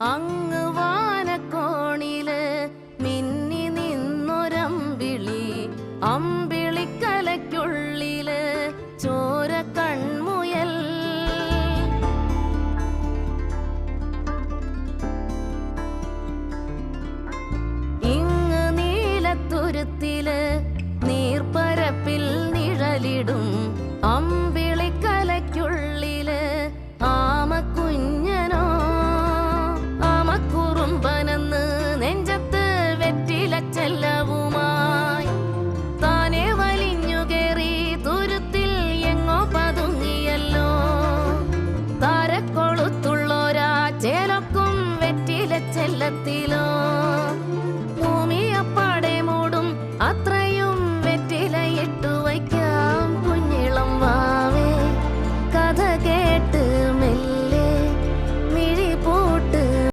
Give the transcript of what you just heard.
അങ്ങ് വാനക്കോണില് മിന്നി നിന്നൊരമ്പിളി, അമ്പിളിക്കലയ്ക്കുള്ളില് ചോര കൺമുയൽ. ഇങ്ങ് നീലത്തുരുത്തില് നീർപ്പരപ്പിൽ നിഴലിടും അമ്പിളിക്കലയ്ക്കുള്ളില് ആമക്കുഞ്ഞനോ. ആമക്കുറുമ്പനെന്ന് നെഞ്ചത്ത് വെറ്റിലച്ചെല്ലവുമായി താനെ വലിഞ്ഞു കേറി തുരുത്തിൽ എങ്ങോ പതുങ്ങിയല്ലോ. താരക്കൊളുത്തുള്ളോരാ ചേലൊക്കും വെറ്റിലച്ചെല്ലത്തിലോ.